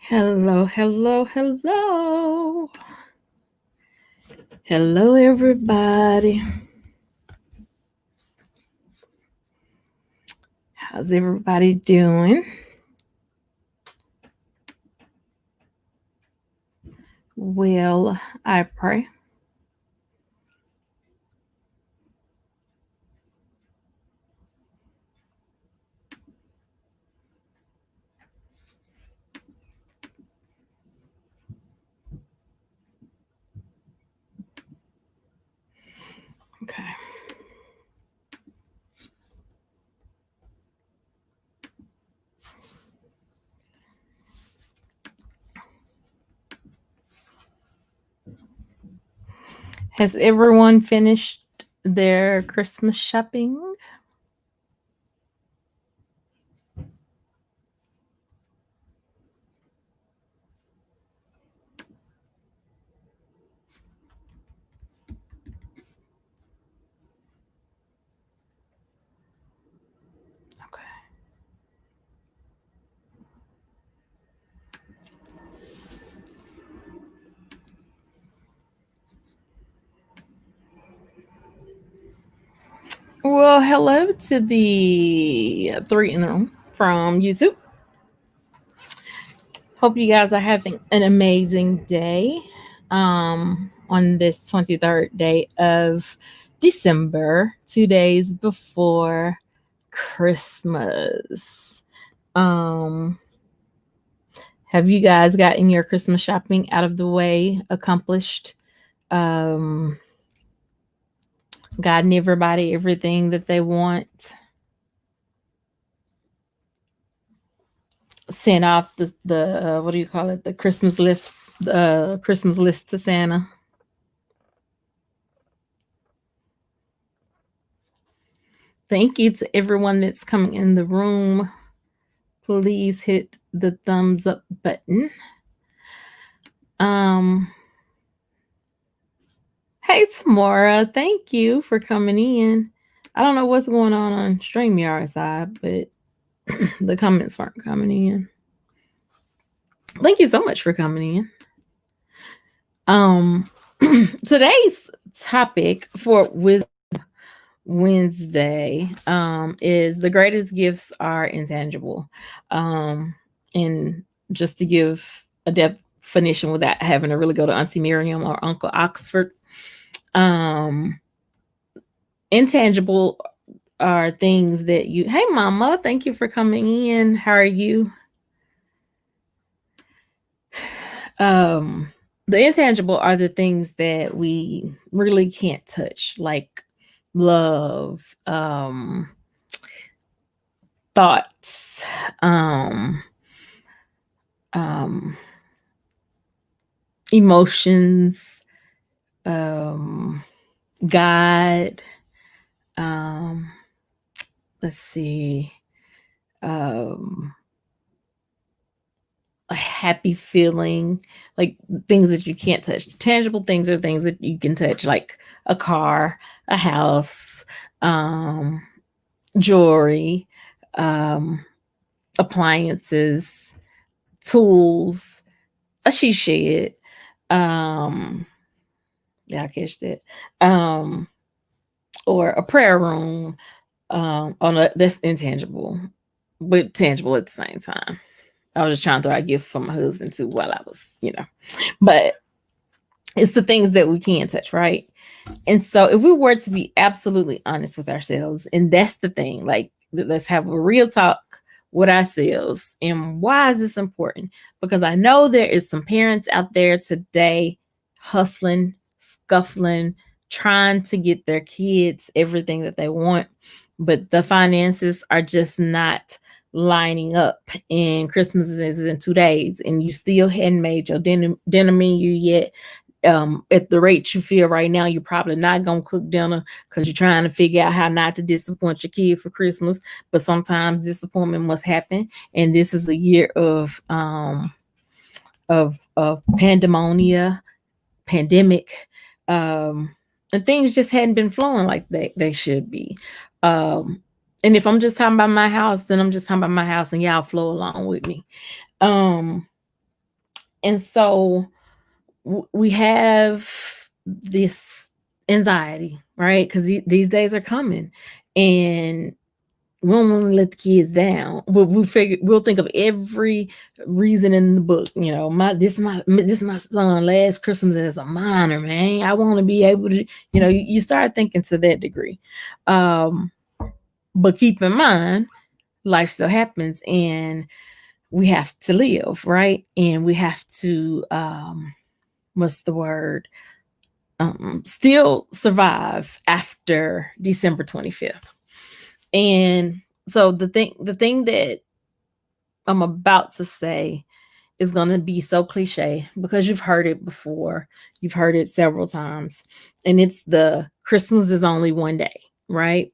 Hello, hello, hello. Hello, everybody. How's everybody doing? Well, I pray. Okay. Has everyone finished their Christmas shopping? Okay. Well, hello to the three in the room from YouTube. Hope you guys are having an amazing day on this 23rd day of December, 2 days before Christmas. Have you guys gotten your Christmas shopping out of the way, accomplished? Gotten everybody everything that they want? Sent off the what do you call it? The Christmas list to Santa. Thank you to everyone that's coming in the room. Please hit the thumbs up button. Hey Tamara, thank you for coming in. I don't know what's going on StreamYard side, but the comments weren't coming in. Thank you so much for coming in. Today's topic for Wednesday is the greatest gifts are intangible. And just to give a definition without having to really go to Auntie Miriam or Uncle Oxford, intangible are things that you, hey mama, thank you for coming in. How are you? The intangible are the things that we really can't touch, like love, thoughts, emotions, God, let's see, a happy feeling, like things that you can't touch. Tangible things are things that you can touch, like a car, a house, jewelry, appliances, tools, a she shed. Yeah, I catched it. Or a prayer room. That's intangible, but tangible at the same time. I was just trying to throw out gifts for my husband too while I was, but it's the things that we can't touch, right? And so if we were to be absolutely honest with ourselves, and that's the thing, like let's have a real talk with ourselves. And why is this important? Because I know there is some parents out there today hustling, scuffling, trying to get their kids everything that they want, but the finances are just not lining up, and Christmas is in 2 days and you still hadn't made your dinner menu yet. At the rate you feel right now, you're probably not gonna cook dinner because you're trying to figure out how not to disappoint your kid for Christmas. But sometimes disappointment must happen, and this is a year of pandemonium, pandemic, and things just hadn't been flowing like they should be. And if I'm just talking about my house, then I'm just talking about my house, and y'all flow along with me. And so we have this anxiety, right? Because these days are coming, and we don't want to let the kids down. We'll think of every reason in the book. You know, my son last Christmas as a minor, man. I want to be able to, you start thinking to that degree. But keep in mind, life still happens, and we have to live, right? And we have to what's the word? Still survive after December 25th. And so the thing that I'm about to say is going to be so cliche because you've heard it before. You've heard it several times. And it's the Christmas is only one day, right?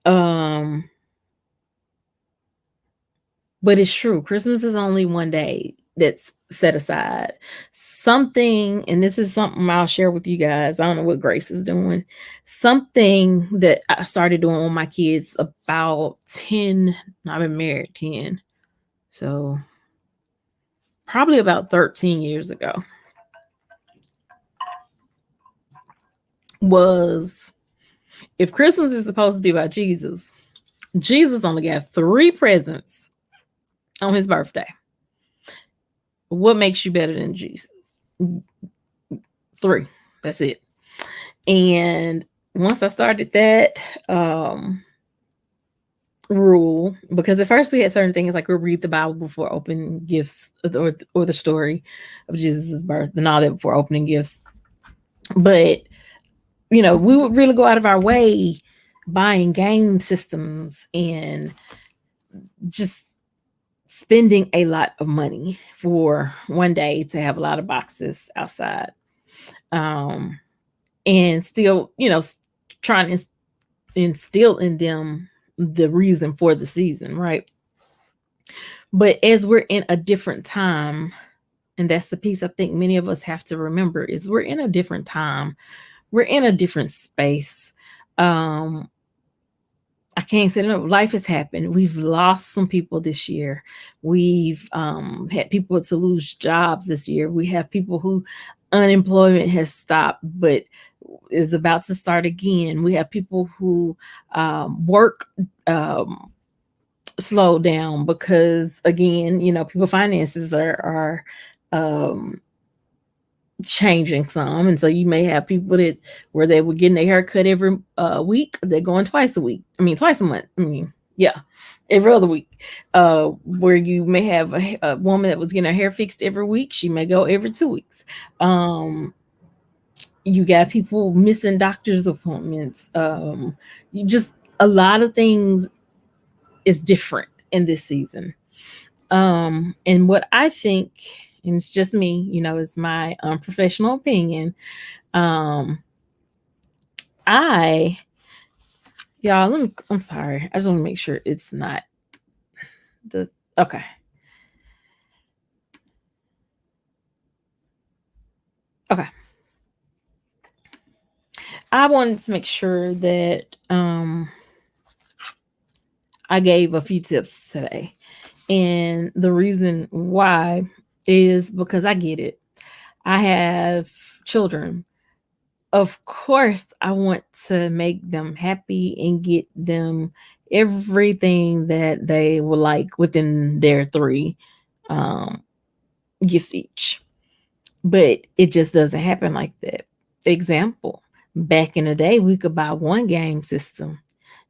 Um but it's true. Christmas is only one day that's set aside. Something, and this is something I'll share with you guys. I don't know what Grace is doing. Something that I started doing with my kids about 10, I've been married 10. So probably about 13 years ago was, if Christmas is supposed to be about Jesus, Jesus only got 3 presents on his birthday. What makes you better than Jesus? 3. That's it. And once I started that rule, because at first we had certain things like we'll read the Bible before opening gifts, or the story of Jesus' birth and all that before opening gifts. But we would really go out of our way buying game systems and just spending a lot of money for one day to have a lot of boxes outside. And still, trying to instill in them the reason for the season, right? But as we're in a different time, and that's the piece I think many of us have to remember, is we're in a different time. We're in a different space. I can't say enough. Life has happened. We've lost some people this year. We've had people to lose jobs this year. We have people who unemployment has stopped, but is about to start again. We have people who work slowed down because, again, people finances are changing some, and so you may have people that where they were getting their hair cut every week, they're going twice a week. I mean, twice a month. I mean, yeah, every other week. Where you may have a woman that was getting her hair fixed every week, she may go every 2 weeks. You got people missing doctor's appointments. You just a lot of things is different in this season. And what I think, and it's just me, it's my unprofessional opinion. I, y'all, I'm sorry. I just want to make sure it's not okay. Okay. I wanted to make sure that I gave a few tips today. And the reason why is because I get it. I have children. Of course, I want to make them happy and get them everything that they would like within their 3 gifts each. But it just doesn't happen like that. Example, back in the day, we could buy one game system,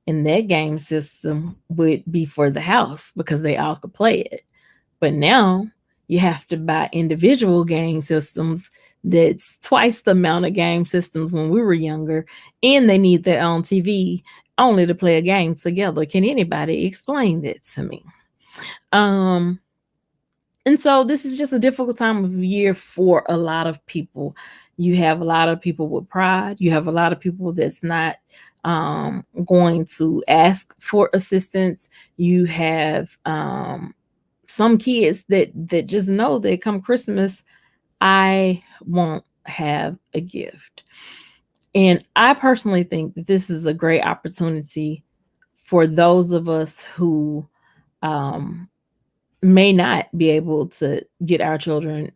and that game system would be for the house because they all could play it. But now you have to buy individual game systems that's twice the amount of game systems when we were younger, and they need their own TV only to play a game together. Can anybody explain that to me? And so this is just a difficult time of year for a lot of people. You have a lot of people with pride. You have a lot of people that's not going to ask for assistance. You have some kids that just know that come Christmas, I won't have a gift. And I personally think that this is a great opportunity for those of us who may not be able to get our children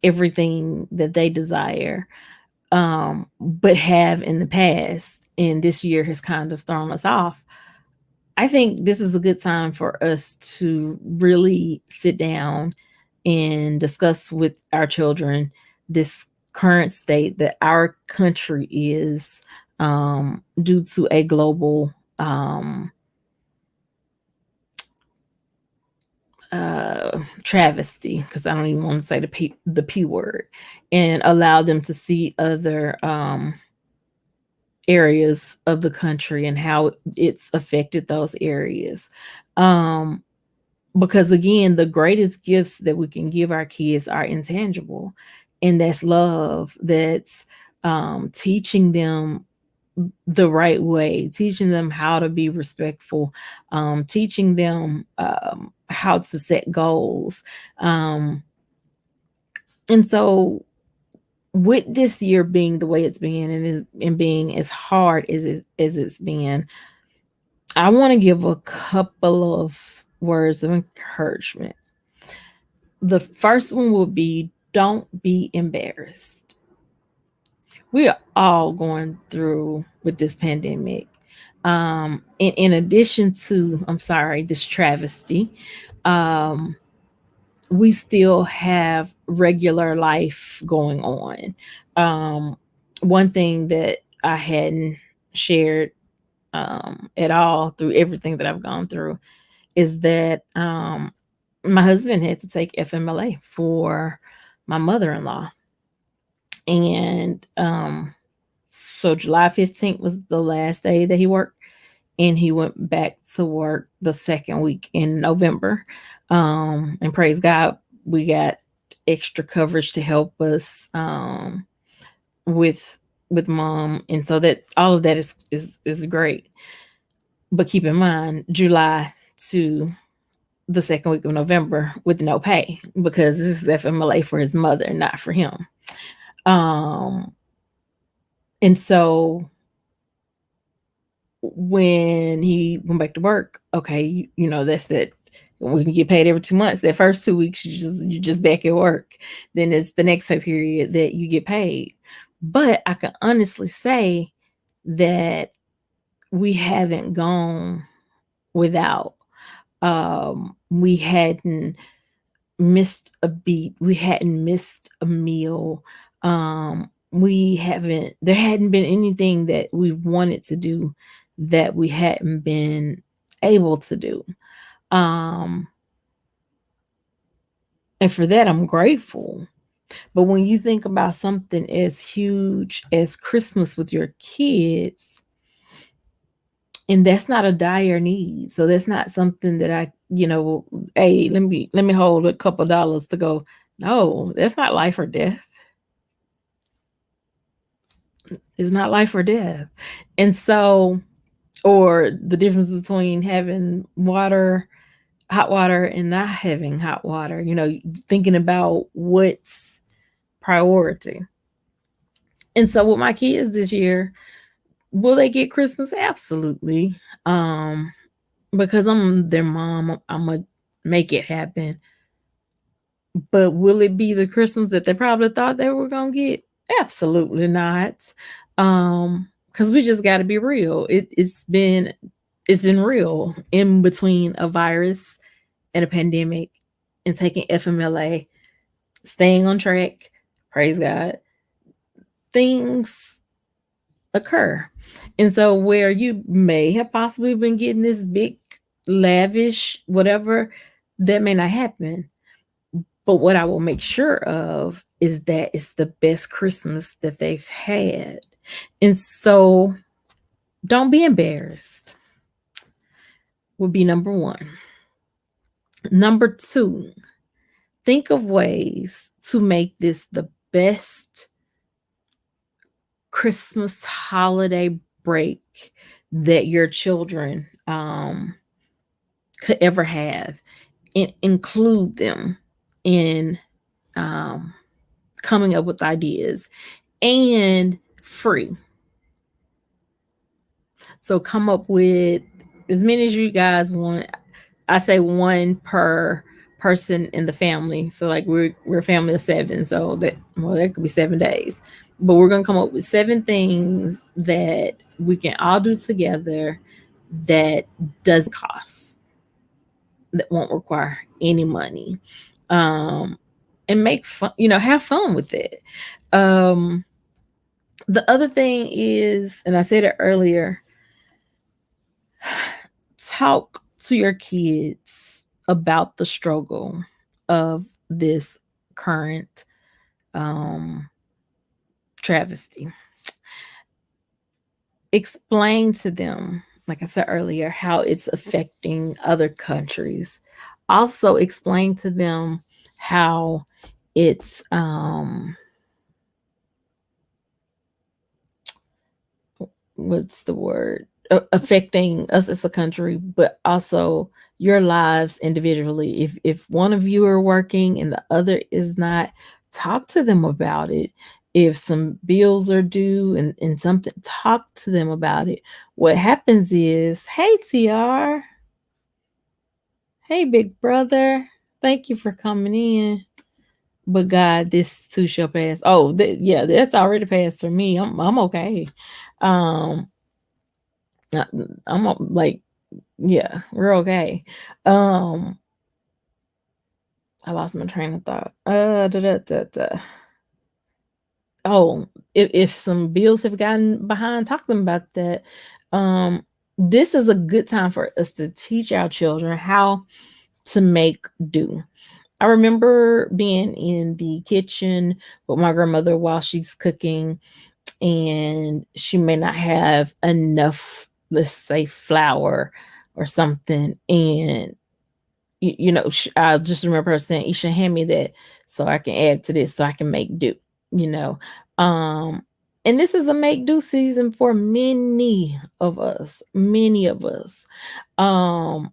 everything that they desire, but have in the past, and this year has kind of thrown us off. I think this is a good time for us to really sit down and discuss with our children this current state that our country is, due to a global travesty, because I don't even want to say the P word, and allow them to see other areas of the country and how it's affected those areas. Um, because again, the greatest gifts that we can give our kids are intangible, and that's love. That's teaching them the right way, teaching them how to be respectful, teaching them how to set goals. Um, and so, with this year being the way it's been, and being as hard as it's been, I want to give a couple of words of encouragement. The first one will be, don't be embarrassed. We are all going through with this pandemic. In addition to, I'm sorry, this travesty, um, we still have regular life going on. One thing that I hadn't shared at all through everything that I've gone through is that my husband had to take FMLA for my mother-in-law. And so July 15th was the last day that he worked, and he went back to work the second week in November. And praise God, we got extra coverage to help us with mom, and so that all of that is great. But keep in mind, July to the second week of November with no pay, because this is FMLA for his mother, not for him. Um, and so when he went back to work, okay, that's that. We can get paid every 2 months. That first 2 weeks, you just back at work. Then it's the next pay period that you get paid. But I can honestly say that we haven't gone without. We hadn't missed a beat. We hadn't missed a meal. There hadn't been anything that we wanted to do that we hadn't been able to do. Um, and for that, I'm grateful. But when you think about something as huge as Christmas with your kids, and that's not a dire need. So that's not something that hey, let me hold a couple dollars to go. No, that's not life or death. It's not life or death. And so, or the difference between having hot water, and not having hot water, thinking about what's priority. And so with my kids this year, will they get Christmas? Absolutely. Because I'm their mom, I'm gonna make it happen. But will it be the Christmas that they probably thought they were gonna get? Absolutely not. Because we just got to be real. It's been real in between a virus and a pandemic, and taking FMLA, staying on track. Praise God. Things occur. And so where you may have possibly been getting this big, lavish, whatever, that may not happen. But what I will make sure of is that it's the best Christmas that they've had. And so don't be embarrassed, would be number one. Number two, think of ways to make this the best Christmas holiday break that your children could ever have, and include them in coming up with ideas, and free. So come up with as many as you guys want. I say one per person in the family. So like we're a family of seven. So that could be 7 days. But we're gonna come up with 7 things that we can all do together that doesn't cost, that won't require any money. Um and make fun, have fun with it. Um the other thing is, and I said it earlier, talk to your kids about the struggle of this current um, travesty. Explain to them, like I said earlier, how it's affecting other countries. Also, explain to them how it's what's the word, affecting us as a country, but also your lives individually. If one of you are working and the other is not, talk to them about it. If some bills are due and something, talk to them about it. What happens is, hey TR, hey big brother, thank you for coming in. But God, this too shall pass. Oh, yeah, that's already passed for me. I'm okay. Um, I'm like, yeah, we're okay. Um, I lost my train of thought. Oh, if some bills have gotten behind, talk to them about that. Um, this is a good time for us to teach our children how to make do. I remember being in the kitchen with my grandmother while she's cooking, and she may not have enough, let's say, flour or something, and I just remember her saying, "Isha, hand me that so I can add to this so I can make do." You know, um, and this is a make do season for many of us. Many of us. Um,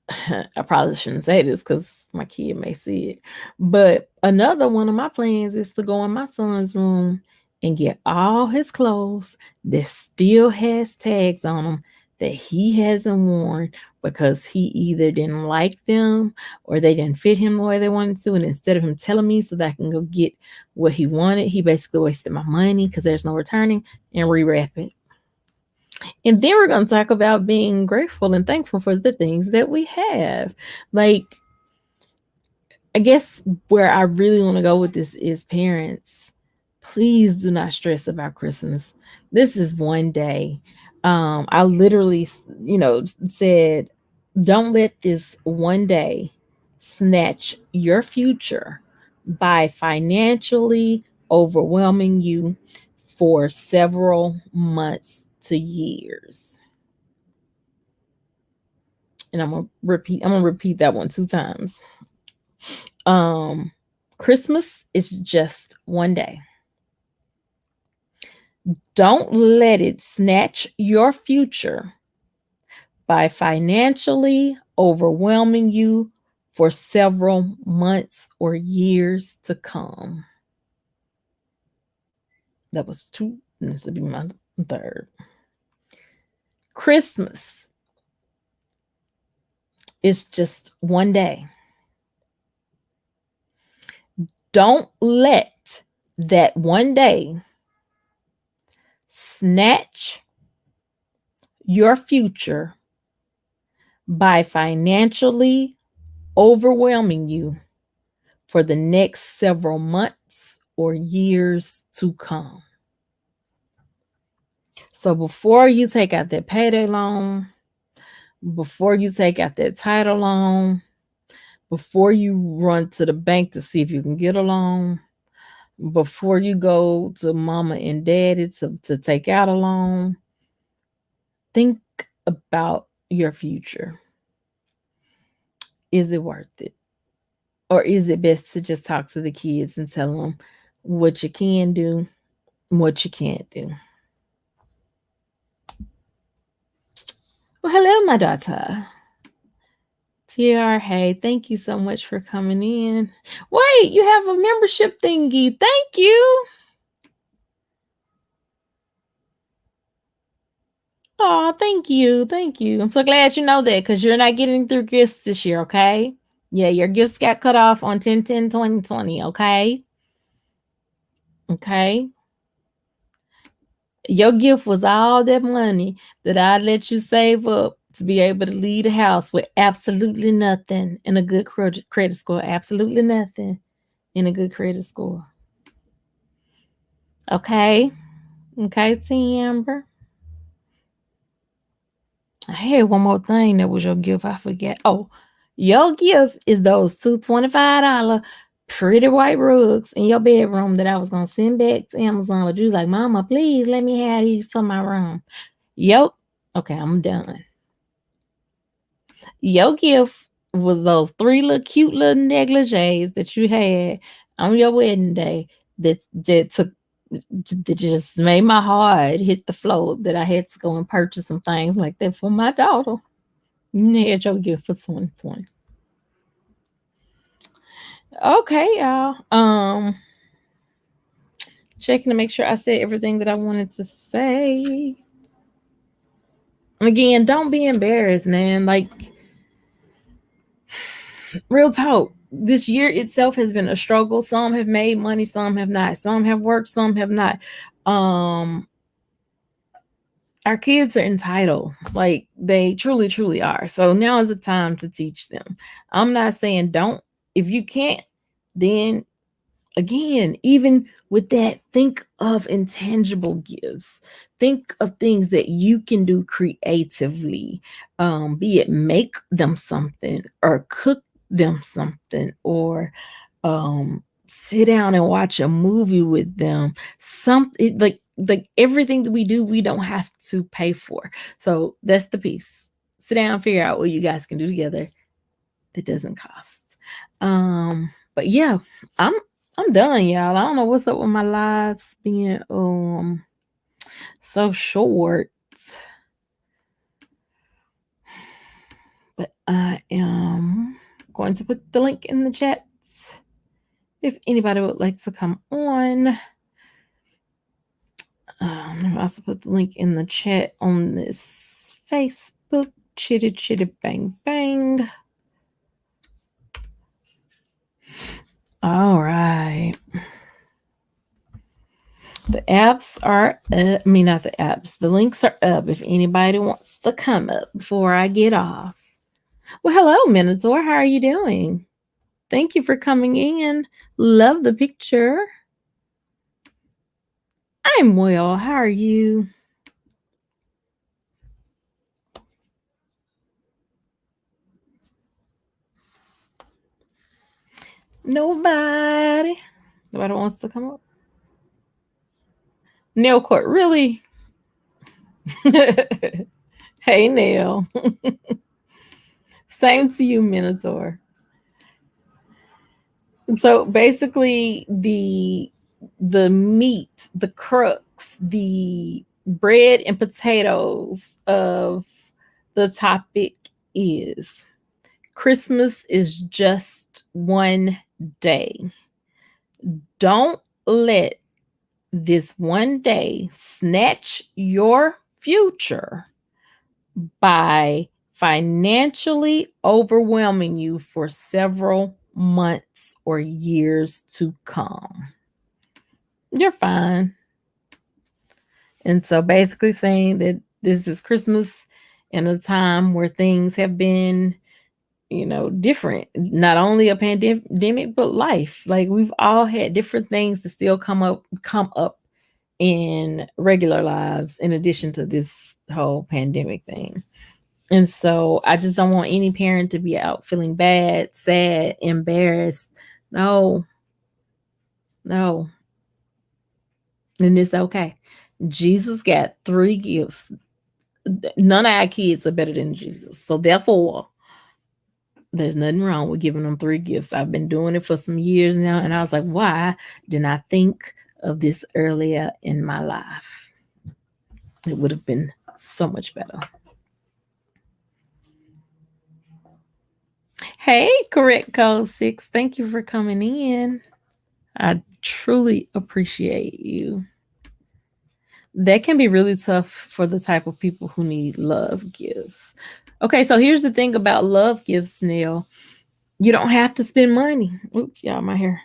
I probably shouldn't say this because my kid may see it. But another one of my plans is to go in my son's room and get all his clothes that still has tags on them that he hasn't worn because he either didn't like them or they didn't fit him the way they wanted to. And instead of him telling me so that I can go get what he wanted, he basically wasted my money because there's no returning, and rewrap it. And then we're going to talk about being grateful and thankful for the things that we have. Like, I guess where I really want to go with this is, parents, please do not stress about Christmas. This is one day. I literally, said, don't let this one day snatch your future by financially overwhelming you for several months to years. And I'm gonna repeat that one 2 times. Um Christmas is just one day. Don't let it snatch your future by financially overwhelming you for several months or years to come. That was two. This will be my third. Christmas is just one day. Don't let that one day snatch your future by financially overwhelming you for the next several months or years to come. So before you take out that payday loan, before you take out that title loan, before you run to the bank to see if you can get a loan, before you go to mama and daddy to take out a loan, think about your future. Is it worth it? Or is it best to just talk to the kids and tell them what you can do, what you can't do? Well, hello, my daughter. TR, hey, thank you so much for coming in. Wait, you have a membership thingy. Thank you. Oh, thank you. Thank you. I'm so glad you know that because you're not getting through gifts this year, okay? Yeah, your gifts got cut off on 10/10/2020, okay? Okay. Your gift was all that money that I let you save up to be able to leave the house with absolutely nothing and a good credit score. Absolutely nothing and a good credit score. Okay. Okay, Timber. I had one more thing that was your gift. I forget. Oh, your gift is those two $25 pretty white rugs in your bedroom that I was gonna send back to Amazon. But you was like, Mama, please let me have these for my room. Yep. Okay, I'm done. Your gift was those three little cute little negligees that you had on your wedding day that took that just made my heart hit the floor that I had to go and purchase some things like that for my daughter. You had your gift for 2020. Okay, y'all. Checking to make sure I said everything that I wanted to say. Again, don't be embarrassed, man. Like, real talk. This year itself has been a struggle. Some have made money, some have not. Some have worked, some have not. Um, our kids are entitled. Like, they truly, truly are. So now is the time to teach them. I'm not saying don't. If you can't, then again, even with that, think of intangible gifts. Think of things that you can do creatively, be it make them something or cook them something or sit down and watch a movie with them. Something like everything that we do, we don't have to pay for. So that's the piece. Sit down, figure out what you guys can do together that doesn't cost. But yeah, I'm I'm done, y'all. I don't know what's up with my lives being so short. But I am going to put the link in the chat if anybody would like to come on. I'll also put the link in the chat on this Facebook. Chitty chitty bang bang. All right. The apps are up. I mean, not the apps. The links are up if anybody wants to come up before I get off. Well, hello, Minotaur. How are you doing? Thank you for coming in. Love the picture. I'm well. How are you? Nobody. Nobody wants to come up. Nail court, really? Hey, Nail. Same to you, Minotaur. And so basically, the meat, the crux, the bread and potatoes of the topic is Christmas is just one day. Don't let this one day snatch your future by financially overwhelming you for several months or years to come. You're fine. And so basically saying that this is Christmas in a time where things have been, different. Not only a pandemic, but life. Like we've all had different things that still come up in regular lives in addition to this whole pandemic thing. And so I just don't want any parent to be out feeling bad, sad, embarrassed. No, no. And it's okay. Jesus got three gifts. None of our kids are better than Jesus. So therefore, there's nothing wrong with giving them three gifts. I've been doing it for some years now. And I was like, why didn't I think of this earlier in my life? It would have been so much better. Hey, correct code 6. Thank you for coming in. I truly appreciate you. that can be really tough for the type of people who need love gifts. Okay, so here's the thing about love gifts, Neil. You don't have to spend money. Oops, y'all, my hair.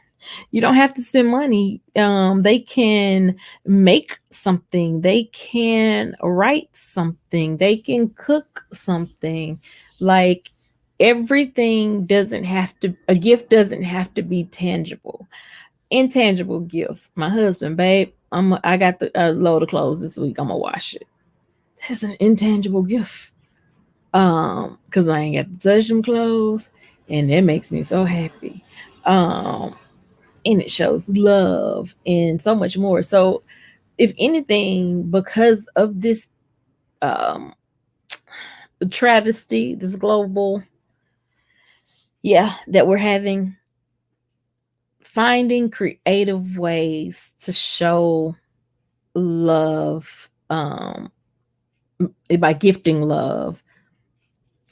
You don't have to spend money. They can make something. They can write something. They can cook something. Like everything doesn't have to. A gift doesn't have to be tangible. Intangible gifts. My husband, babe. I got the load of clothes this week. I'm gonna wash it. That's an intangible gift. Because I ain't got to touch them clothes, and it makes me so happy. Um, and it shows love and so much more. So, if anything, because of this um travesty, this global, yeah, that we're having, finding creative ways to show love by gifting love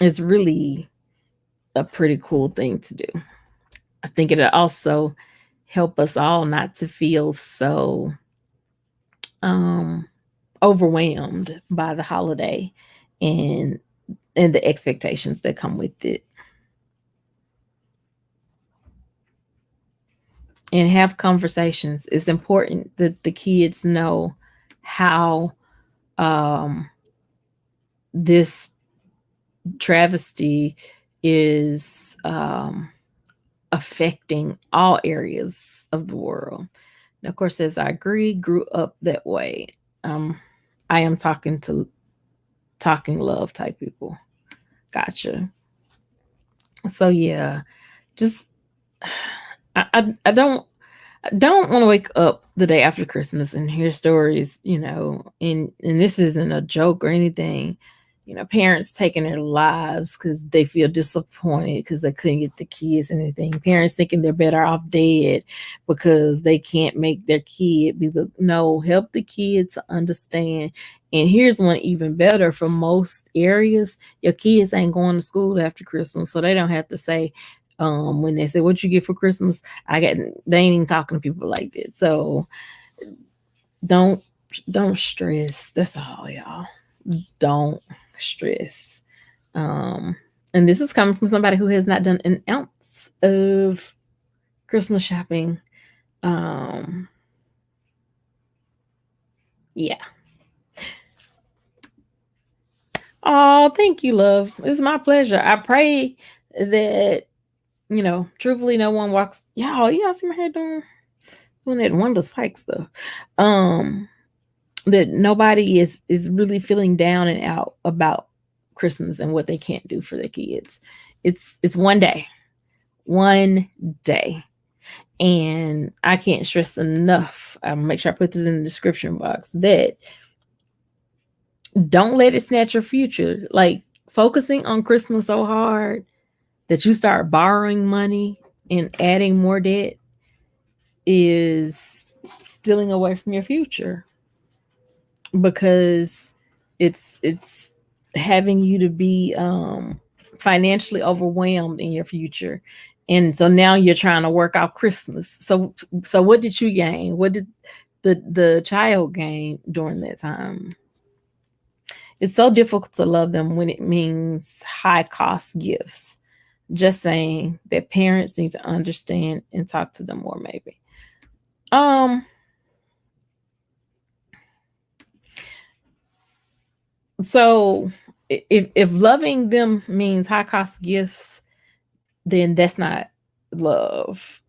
is really a pretty cool thing to do. I think it'll also help us all not to feel so um overwhelmed by the holiday and the expectations that come with it, and have conversations. It's important that the kids know how um this travesty is affecting all areas of the world. And of course, as I grew up that way, um, I am talking love type people. Gotcha. So yeah, just I don't want to wake up the day after Christmas and hear stories, and this isn't a joke or anything. Parents taking their lives because they feel disappointed because they couldn't get the kids anything. Parents thinking they're better off dead because they can't make their kid be the no, help the kids to understand. And here's one even better for most areas, your kids ain't going to school after Christmas, so they don't have to say, when they say what you get for Christmas, they ain't even talking to people like that. So don't don't stress. That's all, y'all. Don't stress. Um, and this is coming from somebody who has not done an ounce of Christmas shopping. Um, yeah. Oh, thank you, love. It's my pleasure. I pray that truthfully, no one walks. Y'all see my hair doing that Wonder Sykes stuff. Um, that nobody is really feeling down and out about Christmas and what they can't do for their kids. It's one day, and I can't stress enough. I'll make sure I put this in the description box that don't let it snatch your future. Like focusing on Christmas so hard that you start borrowing money and adding more debt is stealing away from your future, because it's having you to be financially overwhelmed in your future. And so now you're trying to work out Christmas. So what did you gain? What did the child gain during that time? It's so difficult to love them when it means high cost gifts. Just saying that parents need to understand and talk to them more, maybe. Um so if loving them means high cost gifts, then that's not love.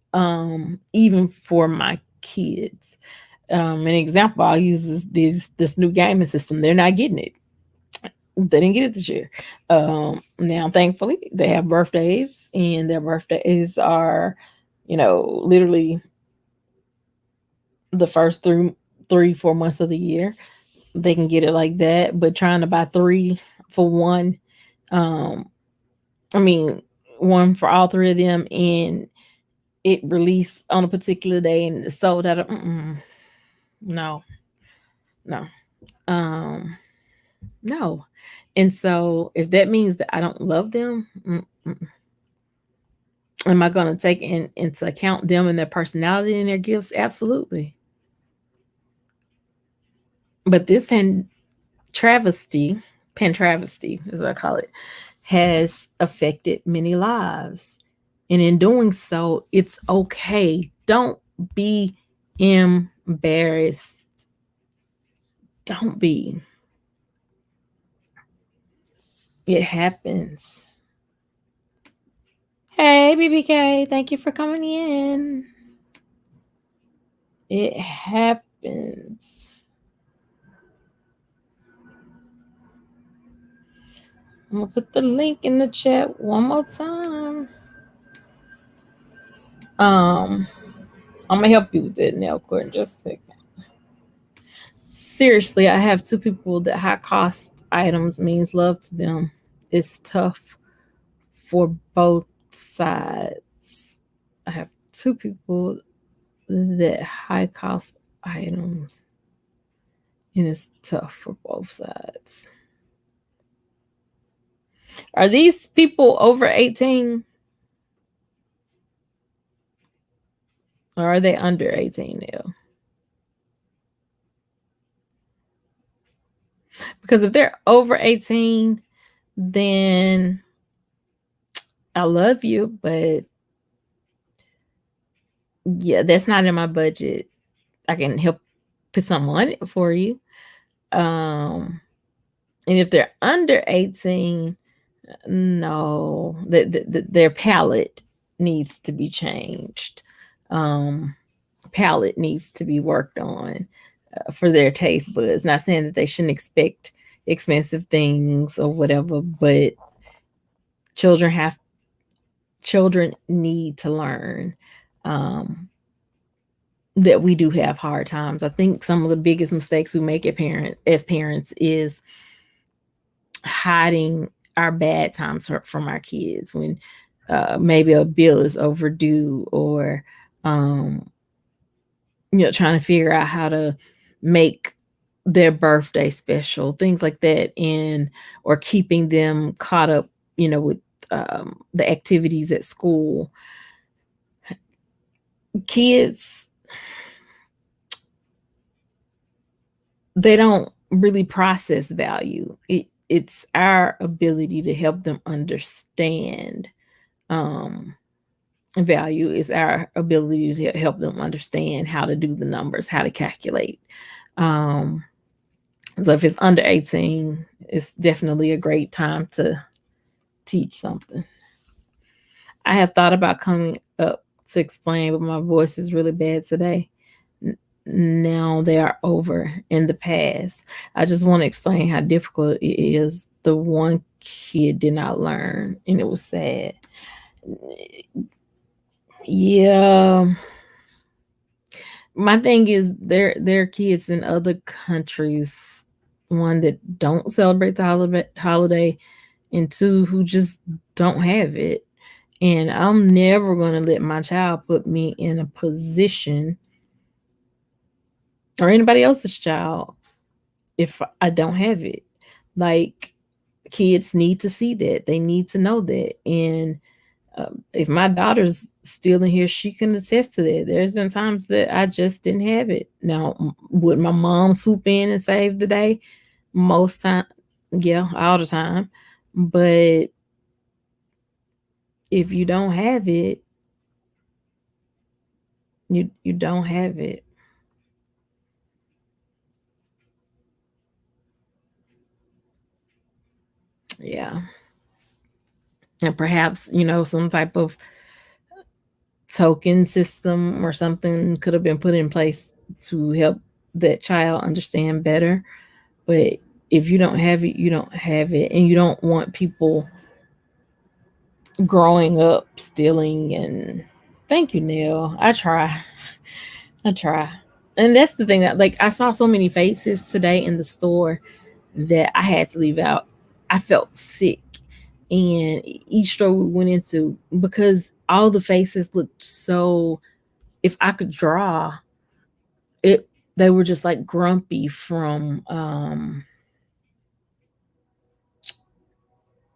Even for my kids. An example I'll use is this new gaming system. They're not getting it. They didn't get it this year. Now thankfully they have birthdays, and their birthdays are, literally the first 3-4 months of the year. They can get it like that, but trying to buy three for one, um, I mean, one for all three of them, and it released on a particular day and it sold out of no, no, um, no. And so, if that means that I don't love them, am I going to take into account them and their personality and their gifts? Absolutely. But this travesty, pen travesty, as I call it, has affected many lives. And in doing so, it's okay. Don't be embarrassed. Don't be. It happens. Hey, BBK, thank you for coming in. It happens. I'm gonna put the link in the chat one more time. Um, I'm gonna help you with that nail cord in just a second. Seriously, I have two people that high cost items means love to them. It's tough for both sides. I have two people that high cost items, and it's tough for both sides. Are these people over 18? Or are they under 18 now? Because if they're over 18, then I love you, but yeah, that's not in my budget. I can help put something on it for you. And if they're under 18, no, their palate needs to be changed. Palate needs to be worked on for their taste buds. Not saying that they shouldn't expect expensive things or whatever, but children need to learn that we do have hard times. I think some of the biggest mistakes we make as parents is hiding our bad times from our kids when maybe a bill is overdue, or trying to figure out how to make their birthday special, things like that, and or keeping them caught up, with the activities at school. Kids, they don't really process value. It's our ability to help them understand value. Is our ability to help them understand how to do the numbers, how to calculate. So if it's under 18, it's definitely a great time to teach something. I have thought about coming up to explain, but my voice is really bad today. Now they are over in the past. I just want to explain how difficult it is. The one kid did not learn, and it was sad. Yeah. My thing is there are kids in other countries, one that don't celebrate the holiday, and two who just don't have it. And I'm never going to let my child put me in a position, or anybody else's child, if I don't have it. Like, kids need to see that. They need to know that. And if my daughter's still in here, she can attest to that. There's been times that I just didn't have it. Now, would my mom swoop in and save the day? Most time, yeah, all the time. But if you don't have it, you don't have it. Yeah. And perhaps, some type of token system or something could have been put in place to help that child understand better. But if you don't have it, you don't have it. And you don't want people growing up stealing. And thank you, Neil. I try. I try. And that's the thing, that, like, I saw so many faces today in the store that I had to leave out. I felt sick. And each store we went into, because all the faces looked so, if I could draw it, they were just like grumpy from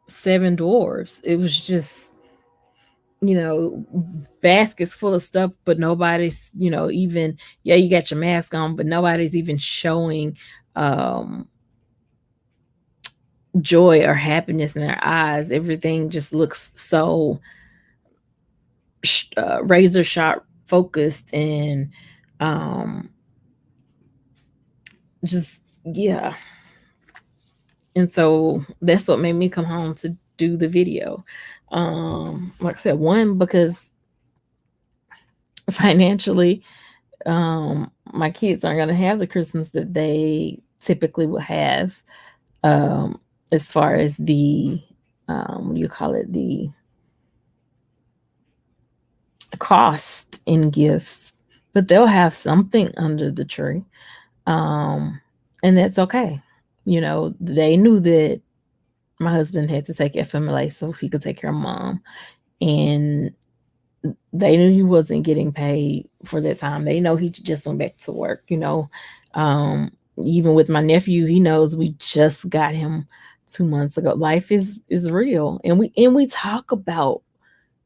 Seven Dwarfs. It was just, baskets full of stuff, but nobody's, even, yeah, you got your mask on, but nobody's even showing um, joy or happiness in their eyes. Everything just looks so razor sharp focused and um, just, yeah. And so that's what made me come home to do the video. Like I said, one, because financially, my kids aren't going to have the Christmas that they typically would have, um, as far as the, what do you call it, the cost in gifts, but they'll have something under the tree. Um, and that's okay. You know, they knew that my husband had to take FMLA so he could take care of mom. And they knew he wasn't getting paid for that time. They know he just went back to work, you know. Um, Even with my nephew, he knows we just got him 2 months ago. Life is real. And we talk about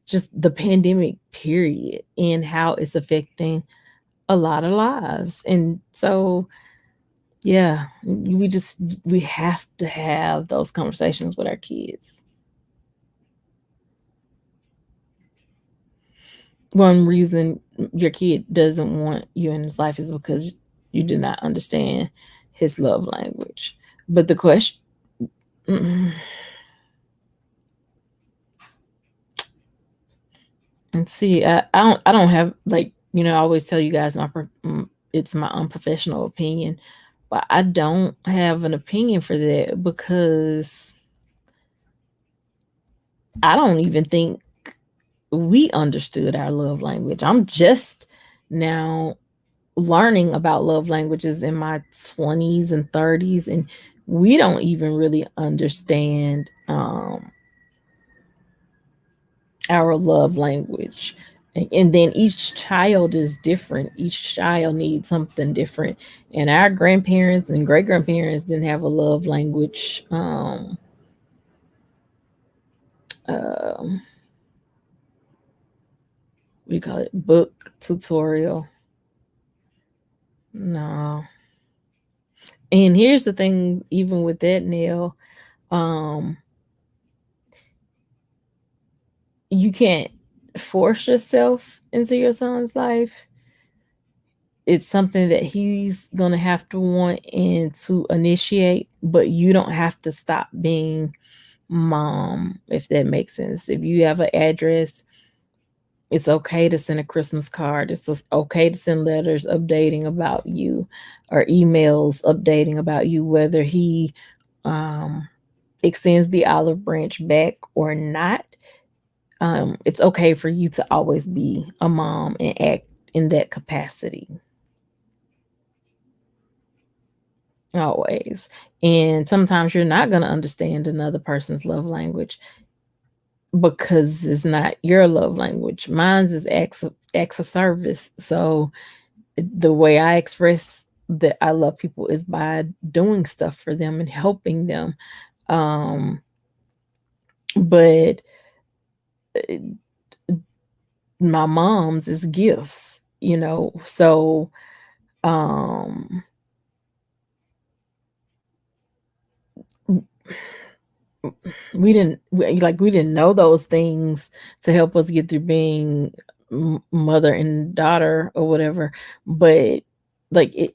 just the pandemic period and how it's affecting a lot of lives. And so yeah, we have to have those conversations with our kids. One reason your kid doesn't want you in his life is because you do not understand his love language. But the question, and see, I don't have, like, I always tell you guys it's my unprofessional opinion, but I don't have an opinion for that because I don't even think we understood our love language. I'm just now learning about love languages in my 20s and 30s, and we don't even really understand our love language. And then each child is different. Each child needs something different. And our grandparents and great grandparents didn't have a love language what do you call it, book tutorial. No. And here's the thing, even with that, Neil, um you can't force yourself into your son's life. It's something that he's going to have to want and to initiate, but you don't have to stop being mom, if that makes sense. If you have an address, it's okay to send a Christmas card. It's okay to send letters updating about you or emails updating about you, whether he um, extends the olive branch back or not. It's okay for you to always be a mom and act in that capacity. Always. And sometimes you're not going to understand another person's love language because it's not your love language. Mine's is acts of service. So the way I express that I love people is by doing stuff for them and helping them. Um, but uh, my mom's is gifts, So um we didn't know those things to help us get through being mother and daughter or whatever, but like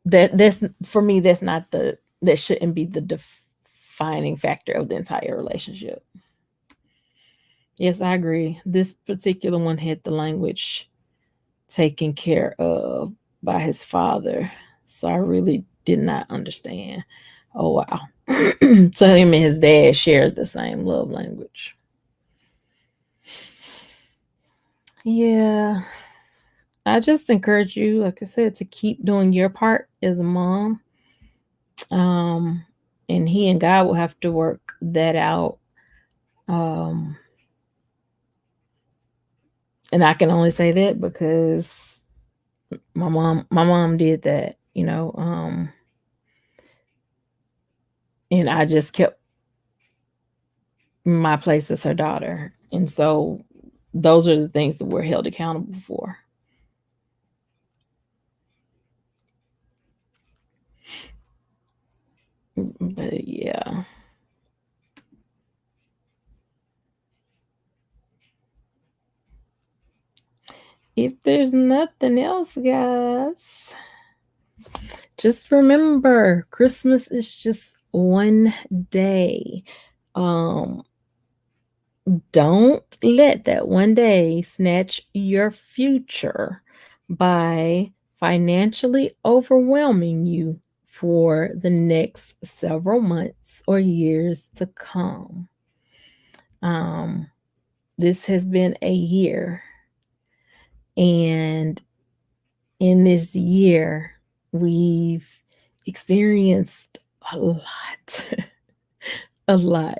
that's for me, that shouldn't be the defining factor of the entire relationship. Yes, I agree. This particular one had the language taken care of by his father, so I really did not understand. Oh wow. So him and his dad shared the same love language. Yeah. I just encourage you, like I said, to keep doing your part as a mom. Um, and he and God will have to work that out. Um, and I can only say that because my mom did that, and I just kept my place as her daughter. And so those are the things that we're held accountable for. But yeah. If there's nothing else, guys, just remember Christmas is just one day. Um, don't let that one day snatch your future by financially overwhelming you for the next several months or years to come. Um, this has been a year, and in this year, we've experienced a lot, a lot.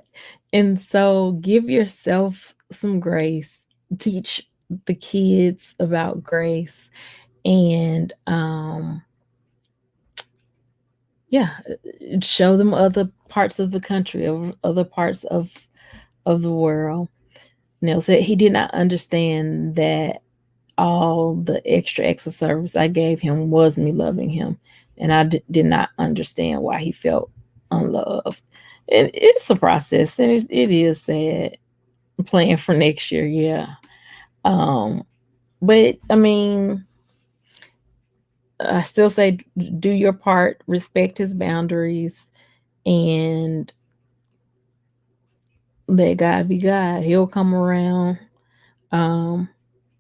And so give yourself some grace, teach the kids about grace, and yeah, show them other parts of the country, of other parts of the world. Neil said he did not understand that all the extra acts of service I gave him was me loving him. And I did not understand why he felt unloved. And it's a process, and it is sad planning for next year. Yeah. Um, but I mean, I still say do your part, respect his boundaries, and let God be God. He'll come around, um,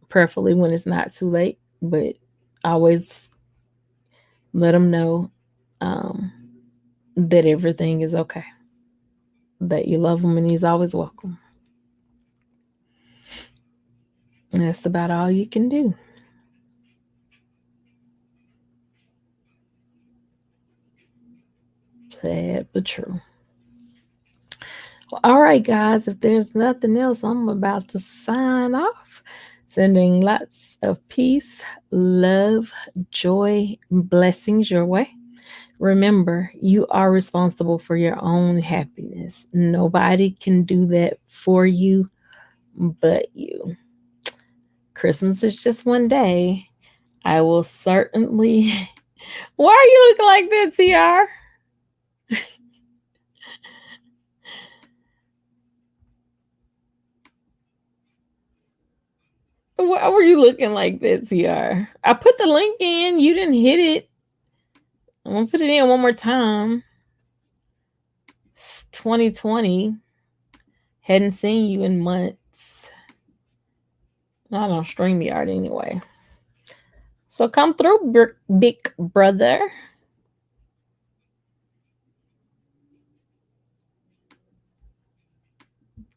preferably when it's not too late, but always let him know um, that everything is okay, that you love him and he's always welcome. And that's about all you can do. Sad but true. Well, all right, guys, if there's nothing else, I'm about to sign off. Sending lots of peace, love, joy, blessings your way. Remember, you are responsible for your own happiness. Nobody can do that for you but you. Christmas is just one day. I will certainly. Why are you looking like that, TR? Why were you looking like that, TR? I put the link in. You didn't hit it. I'm gonna put it in one more time. It's 2020. Hadn't seen you in months. Not on StreamYard anyway. So come through, big brother.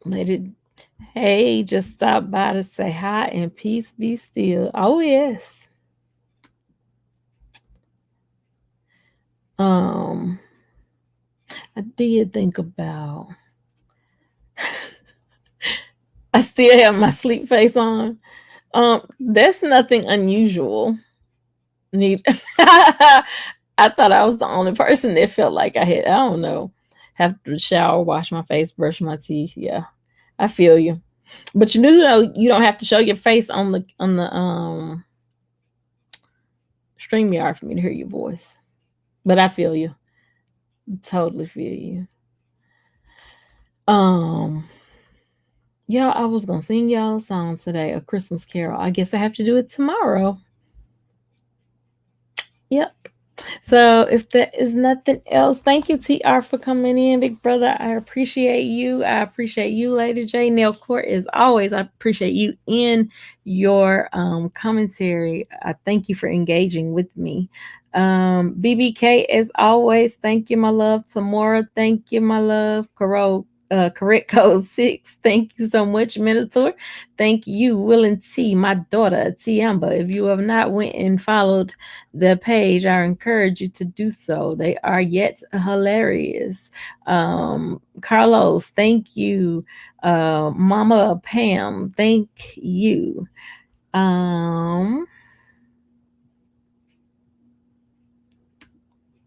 Let it. Hey, just stop by to say hi and peace be still. Oh yes. Um, I did think about. I still have my sleep face on. That's nothing unusual. Need. I thought I was the only person that felt like I had. I don't know. Have to shower, wash my face, brush my teeth. Yeah, I feel you. But you do know you don't have to show your face on the StreamYard for me to hear your voice. But I feel you. Totally feel you. Um, yeah, I was gonna sing y'all a song today, a Christmas carol. I guess I have to do it tomorrow. Yep. So if there is nothing else, thank you, TR, for coming in, big brother. I appreciate you. I appreciate you, Lady J. Nail Court, as always. I appreciate you in your commentary. I thank you for engaging with me. BBK, as always, thank you, my love. Tamora, thank you, my love. Correct code 6. Thank you so much, Minotaur. Thank you, Will and T, my daughter, Tiamba. If you have not went and followed the page, I encourage you to do so. They are yet hilarious. Carlos, thank you. Mama Pam, thank you.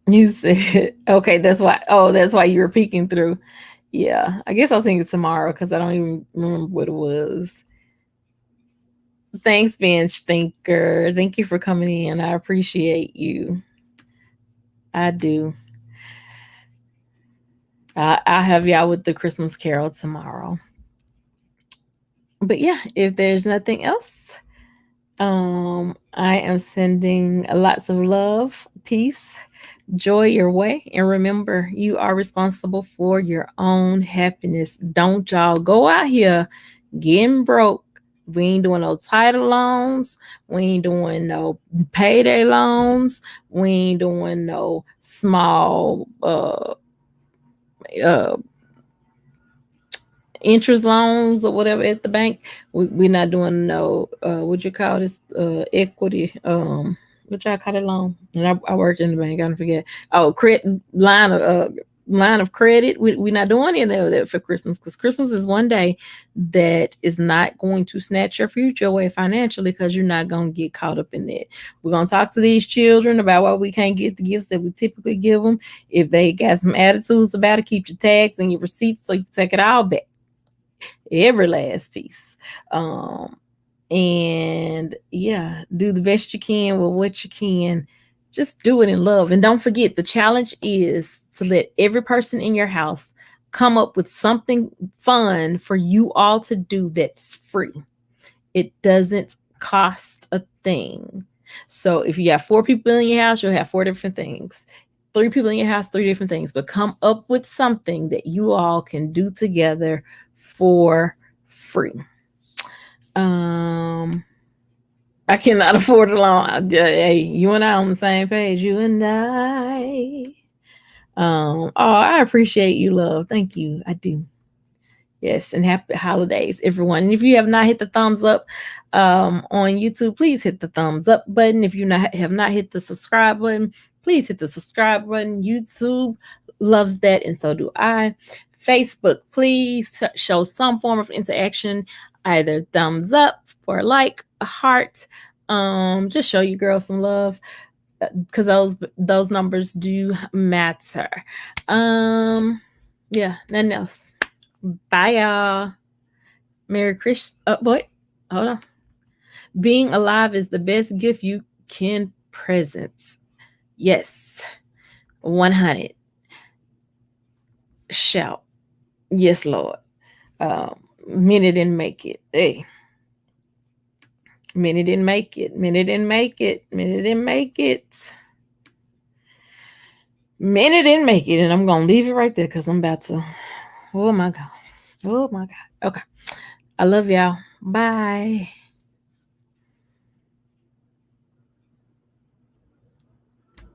You said okay, that's why. Oh, that's why you were peeking through. Yeah, I guess I'll sing it tomorrow because I don't even remember what it was. Thanks, Bench Thinker. Thank you for coming in. I appreciate you. I do. I'll have y'all with the Christmas Carol tomorrow. But yeah, if there's nothing else, I am sending lots of love, peace, joy your way. And remember, you are responsible for your own happiness. Don't y'all go out here getting broke. We ain't doing no title loans. We ain't doing no payday loans. We ain't doing no small uh interest loans or whatever at the bank. We're not doing no what you call this equity what y'all call it loan. And I worked in the bank. I don't forget. Oh, credit line of credit. We're not doing any of that for Christmas because Christmas is one day that is not going to snatch your future away financially because you're not going to get caught up in that. We're going to talk to these children about why we can't get the gifts that we typically give them. If they got some attitudes about it, keep your tags and your receipts so you can take it all back, every last piece. And yeah, do the best you can with what you can. Just do it in love. And don't forget, the challenge is to let every person in your house come up with something fun for you all to do that's free. It doesn't cost a thing. So if you have 4 people in your house, you'll have 4 different things. 3 people in your house, 3 different things. But come up with something that you all can do together for free. I cannot afford it alone. Hey, you and I on the same page. You and I. Oh, I appreciate you, love. Thank you. I do. Yes, and happy holidays, everyone. And if you have not hit the thumbs up on YouTube, please hit the thumbs up button. If you have not hit the subscribe button, please hit the subscribe button. YouTube loves that, and so do I. Facebook, please show some form of interaction, either thumbs up or like, a heart. Just show your girl some love because those numbers do matter. Yeah, nothing else. Bye, y'all. Merry Christmas. Oh, boy. Hold on. Being alive is the best gift you can present. Yes. 100. Shout. Yes, Lord. Many didn't make it. Hey. Many didn't make it. Many didn't make it. Many didn't make it. Many didn't make it. And I'm going to leave it right there because I'm about to. Oh, my God. Oh, my God. Okay. I love y'all. Bye.